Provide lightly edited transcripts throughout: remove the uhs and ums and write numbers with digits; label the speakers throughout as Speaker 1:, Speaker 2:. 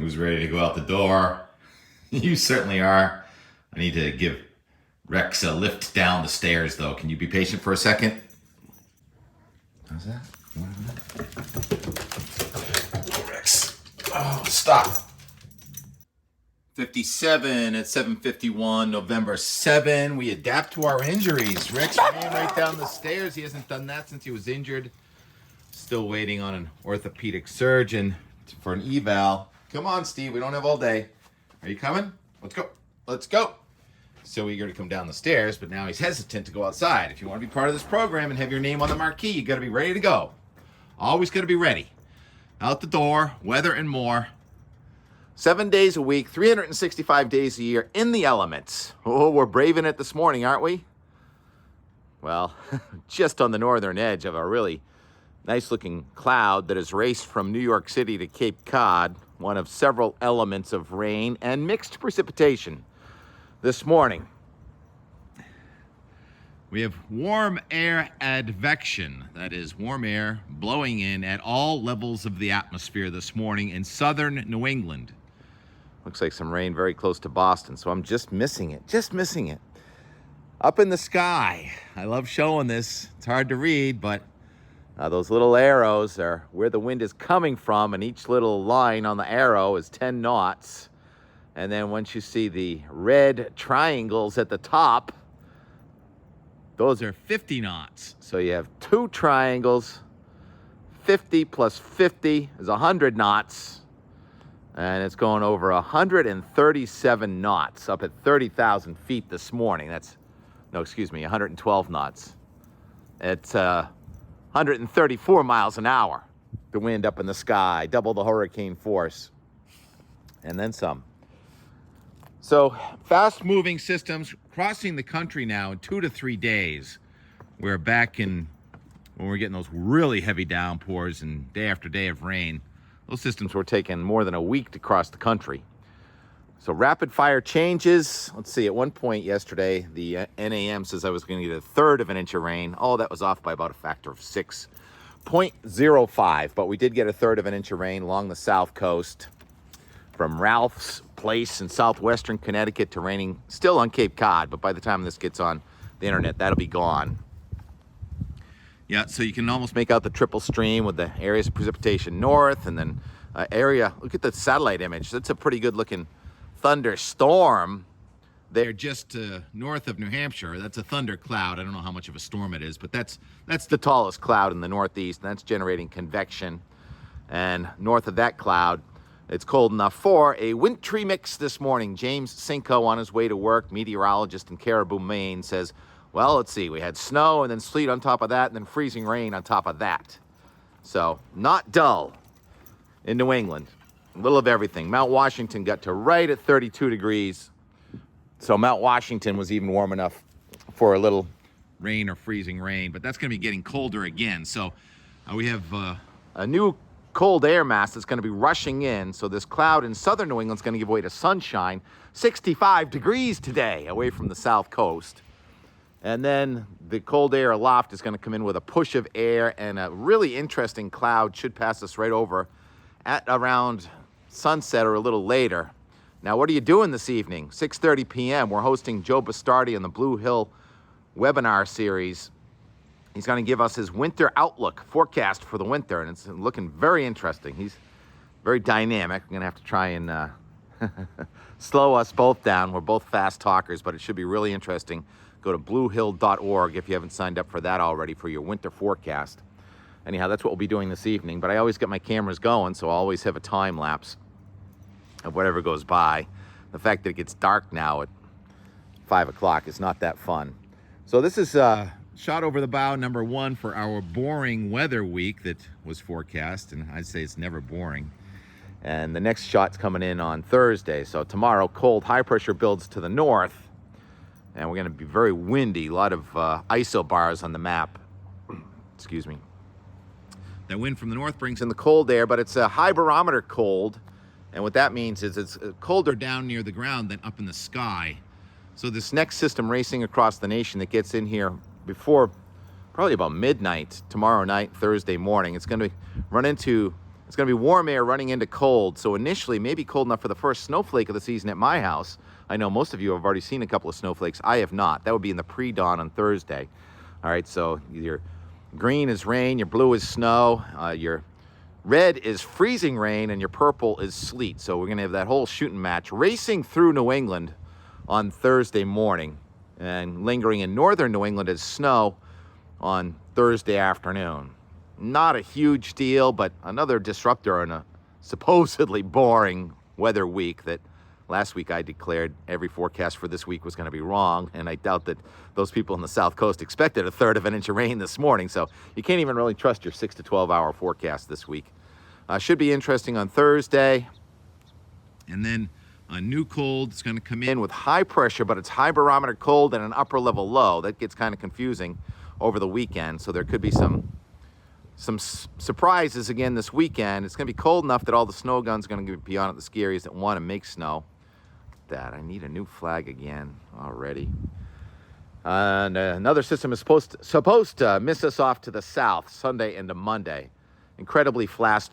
Speaker 1: Who's ready to go out the door? You certainly are. I need to give Rex a lift down the stairs, though. Can you be patient for a second? How's that? You want to do that? Oh, Rex. Oh, stop. 57 at 7:51, November 7. We adapt to our injuries. Rex ran right down the stairs. He hasn't done that since he was injured. Still waiting on an orthopedic surgeon for an eval. Come on, Steve. We don't have all day. Are you coming? Let's go. Let's go. So eager to come down the stairs, but now he's hesitant to go outside. If you want to be part of this program and have your name on the marquee, you got to be ready to go. Always got to be ready. Out the door, weather and more. 7 days a week, 365 days a year in the elements. Oh, we're braving it this morning, aren't we? Well, just on the northern edge of a really nice-looking cloud that has raced from New York City to Cape Cod, one of several elements of rain and mixed precipitation this morning. We have warm air advection, that is warm air blowing in at all levels of the atmosphere this morning in southern New England. Looks like some rain very close to Boston, so I'm just missing it. Up in the sky, I love showing this. It's hard to read, but those little arrows are where the wind is coming from, and each little line on the arrow is 10 knots. And then once you see the red triangles at the top, those are 50 knots. So you have two triangles. 50 plus 50 is 100 knots. And it's going over 137 knots up at 30,000 feet this morning. 112 knots. It's 134 miles an hour. The wind up in the sky, double the hurricane force, and then some. So fast-moving systems crossing the country now in 2 to 3 days. We're back in when we're getting those really heavy downpours and day after day of rain. Those systems were taking more than a week to cross the country. So rapid fire changes. Let's see, at one point yesterday, the NAM says I was going to get a third of an inch of rain. Oh, that was off by about a factor of 6.05. But we did get a third of an inch of rain along the south coast from Ralph's Place in southwestern Connecticut to raining still on Cape Cod. But by the time this gets on the internet, that'll be gone. Yeah, so you can almost make out the triple stream with the areas of precipitation north and then look at the satellite image. That's a pretty good looking thunderstorm there just north of New Hampshire. That's a thunder cloud. I don't know how much of a storm it is, but that's the tallest cloud in the northeast, and that's generating convection. And north of that cloud, it's cold enough for a wintry mix this morning. James Cinco, on his way to work, meteorologist in Caribou, Maine, says, well, let's see, we had snow and then sleet on top of that and then freezing rain on top of that. So not dull in New England. A little of everything. Mount Washington got to right at 32 degrees. So Mount Washington was even warm enough for a little rain or freezing rain, but that's going to be getting colder again. So we have a new cold air mass that's going to be rushing in. So this cloud in southern New England is going to give way to sunshine. 65 degrees today away from the south coast. And then the cold air aloft is going to come in with a push of air, and a really interesting cloud should pass us right over at around sunset or a little later. Now, what are you doing this evening? 6:30 p.m. We're hosting Joe Bastardi on the Blue Hill webinar series. He's going to give us his winter outlook forecast for the winter, and it's looking very interesting. He's very dynamic. I'm going to have to try and slow us both down. We're both fast talkers, but it should be really interesting. Go to bluehill.org if you haven't signed up for that already for your winter forecast. Anyhow, that's what we'll be doing this evening, but I always get my cameras going, so I'll always have a time lapse of whatever goes by. The fact that it gets dark now at 5 o'clock is not that fun. So this is shot over the bow number 1 for our boring weather week that was forecast, and I'd say it's never boring. And the next shot's coming in on Thursday. So tomorrow, cold high pressure builds to the north, and we're going to be very windy. A lot of isobars on the map. Excuse me. That wind from the north brings in the cold air, but it's a high barometer cold. And what that means is it's colder down near the ground than up in the sky. So this next system racing across the nation that gets in here before probably about midnight tomorrow night, Thursday morning, it's going to run into It's going to be warm air running into cold. So initially, maybe cold enough for the first snowflake of the season at my house. I know most of you have already seen a couple of snowflakes. I have not. That would be in the pre-dawn on Thursday. All right, so your green is rain, your blue is snow, your red is freezing rain, and your purple is sleet. So we're going to have that whole shooting match racing through New England on Thursday morning and lingering in northern New England as snow on Thursday afternoon. Not a huge deal, but another disruptor in a supposedly boring weather week that last week I declared every forecast for this week was going to be wrong, and I doubt that those people on the South Coast expected a third of an inch of rain this morning, so you can't even really trust your 6 to 12 hour forecast this week. Should be interesting on Thursday. And then a new cold is going to come in with high pressure, but it's high barometer cold and an upper level low. That gets kind of confusing over the weekend, so there could be some surprises again this weekend. It's going to be cold enough that all the snow guns are going to be on at the ski areas that want to make snow. That I need a new flag again already. And another system is supposed to miss us off to the south Sunday into Monday. Incredibly fast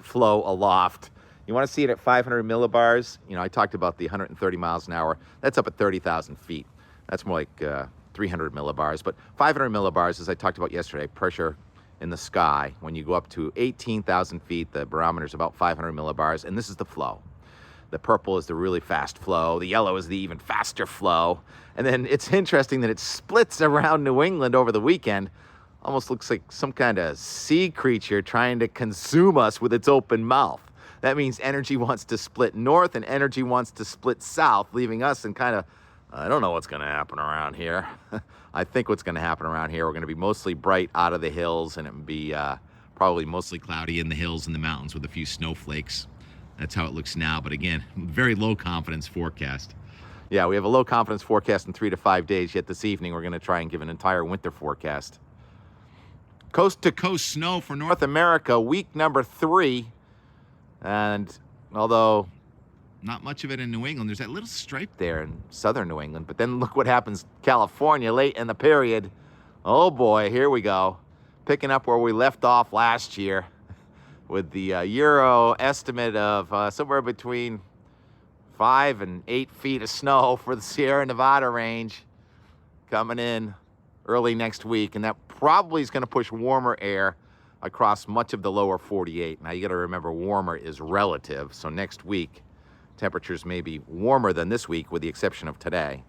Speaker 1: flow aloft. You want to see it at 500 millibars? You know, I talked about the 130 miles an hour. That's up at 30,000 feet. That's more like 300 millibars. But 500 millibars, as I talked about yesterday, pressure in the sky. When you go up to 18,000 feet, the barometer is about 500 millibars, and this is the flow. The purple is the really fast flow. The yellow is the even faster flow. And then it's interesting that it splits around New England over the weekend. Almost looks like some kind of sea creature trying to consume us with its open mouth. That means energy wants to split north and energy wants to split south, leaving us in kind of, I don't know what's going to happen around here. I think what's going to happen around here, we're going to be mostly bright out of the hills, and it would be probably mostly cloudy in the hills and the mountains with a few snowflakes. That's how it looks now. But again, very low confidence forecast. Yeah, we have a low confidence forecast in 3 to 5 days. Yet this evening, we're going to try and give an entire winter forecast. Coast to coast snow for North America, week number 3. And although not much of it in New England, there's that little stripe there in southern New England. But then look what happens California late in the period. Oh boy, here we go. Picking up where we left off last year, with the Euro estimate of somewhere between 5 and 8 feet of snow for the Sierra Nevada range coming in early next week. And that probably is going to push warmer air across much of the lower 48. Now, you got to remember, warmer is relative. So next week, temperatures may be warmer than this week, with the exception of today.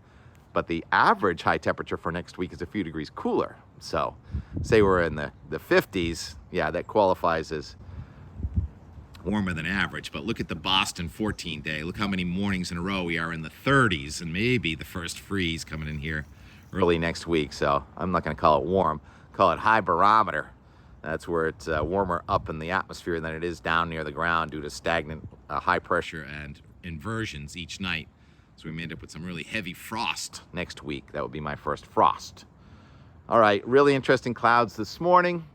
Speaker 1: But the average high temperature for next week is a few degrees cooler. So say we're in the 50s, yeah, that qualifies as warmer than average. But look at the Boston 14 day. Look how many mornings in a row we are in the 30s, and maybe the first freeze coming in here early next week. So I'm not going to call it warm, call it high barometer. That's where it's warmer up in the atmosphere than it is down near the ground due to stagnant high pressure and inversions each night. So we may end up with some really heavy frost next week. That would be my first frost. All right, really interesting clouds this morning.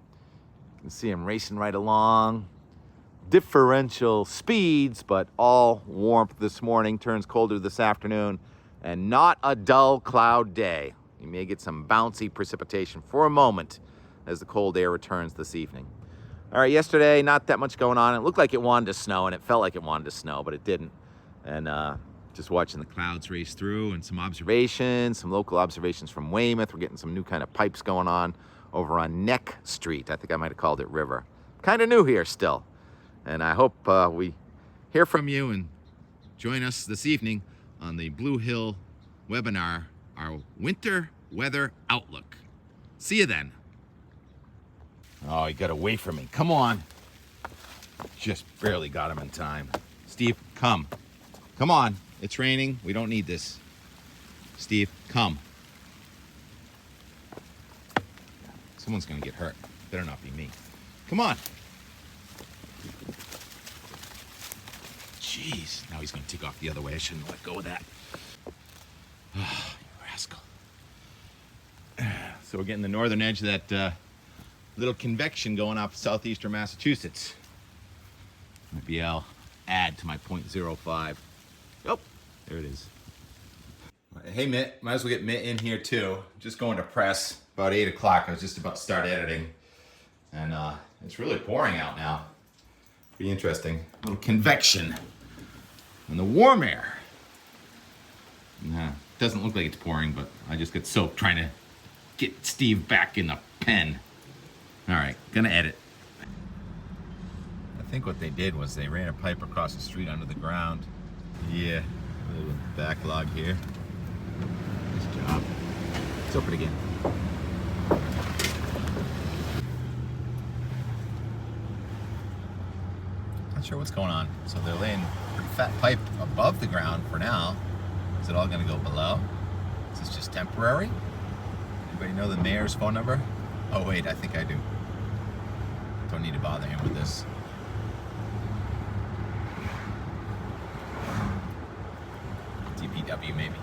Speaker 1: You can see them racing right along. Differential speeds, but all warmth this morning. Turns colder this afternoon, and not a dull cloud day. You may get some bouncy precipitation for a moment as the cold air returns this evening. All right, yesterday, not that much going on. It looked like it wanted to snow, and it felt like it wanted to snow, but it didn't. And just watching the clouds race through, and some observations, some local observations from Weymouth. We're getting some new kind of pipes going on over on Neck Street. I think I might have called it River. Kind of new here still. And I hope we hear from you and join us this evening on the Blue Hill webinar, our winter weather outlook. See you then. Oh, he got away from me. Come on. Just barely got him in time. Steve, come. Come on. It's raining. We don't need this. Steve, come. Someone's going to get hurt. Better not be me. Come on. Jeez. Now he's going to take off the other way. I shouldn't let go of that. Oh, you rascal. So we're getting the northern edge of that little convection going off southeastern Massachusetts. Maybe I'll add to my 0.05. Oh, there it is. Hey, Mitt. Might as well get Mitt in here, too. Just going to press. About 8 o'clock. I was just about to start editing. And it's really pouring out now. Be interesting. A little convection in the warm air. Nah, doesn't look like it's pouring, but I just get soaked trying to get Steve back in the pen. All right, gonna edit. I think what they did was they ran a pipe across the street under the ground. Yeah, a little backlog here. Nice job. Let's open again. Not sure what's going on. So they're laying a pretty fat pipe above the ground for now. Is it all gonna go below? Is this just temporary? Anybody know the mayor's phone number? Oh wait, I think I do. Don't need to bother him with this. DPW maybe.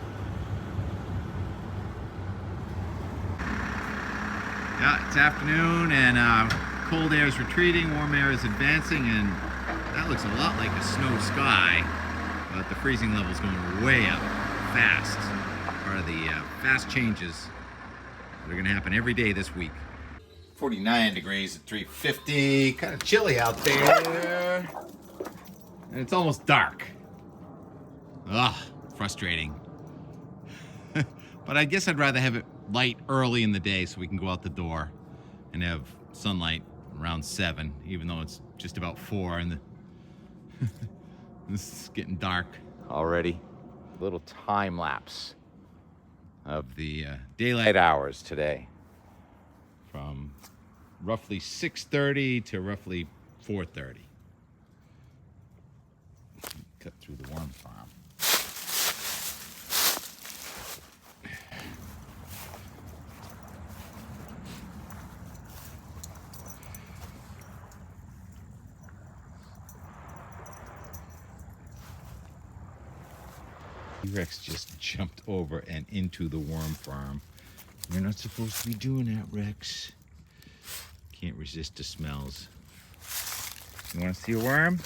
Speaker 1: Yeah, it's afternoon and cold air is retreating, warm air is advancing, and that looks a lot like a snow sky, but the freezing level is going way up fast. Part of the fast changes that are going to happen every day this week. 49 degrees at 350, kind of chilly out there, and it's almost dark. Ugh, frustrating. But I guess I'd rather have it light early in the day so we can go out the door and have sunlight around 7, even though it's just about 4 and this is getting dark already. A little time lapse of the daylight hours today from roughly 6:30 to roughly 4:30. Cut through the worm farm. Rex just jumped over and into the worm farm. You're not supposed to be doing that, Rex. Can't resist the smells. You want to see a worm?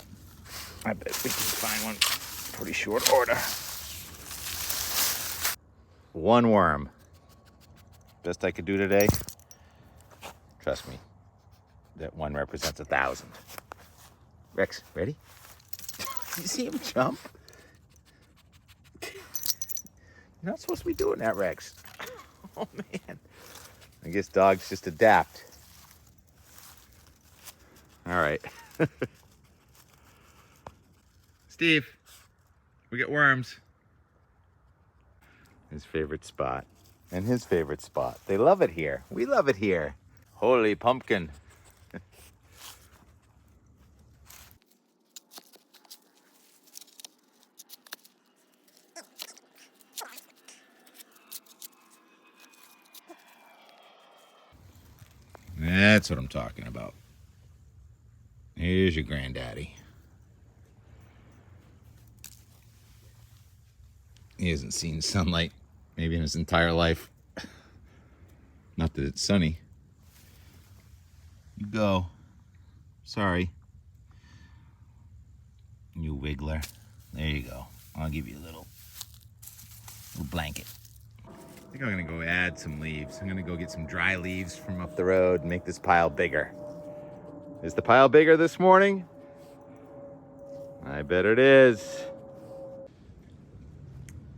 Speaker 1: I bet we can find one pretty short order. One worm. Best I could do today. Trust me, that one represents 1,000. Rex, ready? You see him jump? You're not supposed to be doing that, Rex. Oh, man. I guess dogs just adapt. All right. Steve, we get worms. His favorite spot. And his favorite spot. They love it here. We love it here. Holy pumpkin. That's what I'm talking about. Here's your granddaddy. He hasn't seen sunlight maybe in his entire life. Not that it's sunny. You go. Sorry. You wiggler. There you go. I'll give you a little blanket. I think I'm gonna go add some leaves. I'm gonna go get some dry leaves from up the road and make this pile bigger. Is the pile bigger this morning? I bet it is.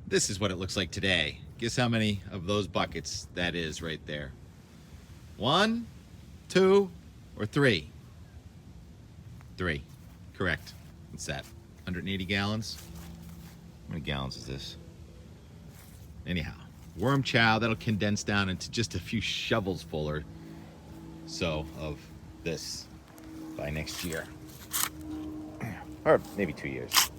Speaker 1: This is what it looks like today. Guess how many of those buckets that is right there? 1, 2, or 3? 3. Correct. What's that? 180 gallons? How many gallons is this? Anyhow, worm chow, that'll condense down into just a few shovels full or so of this by next year. Or maybe 2 years.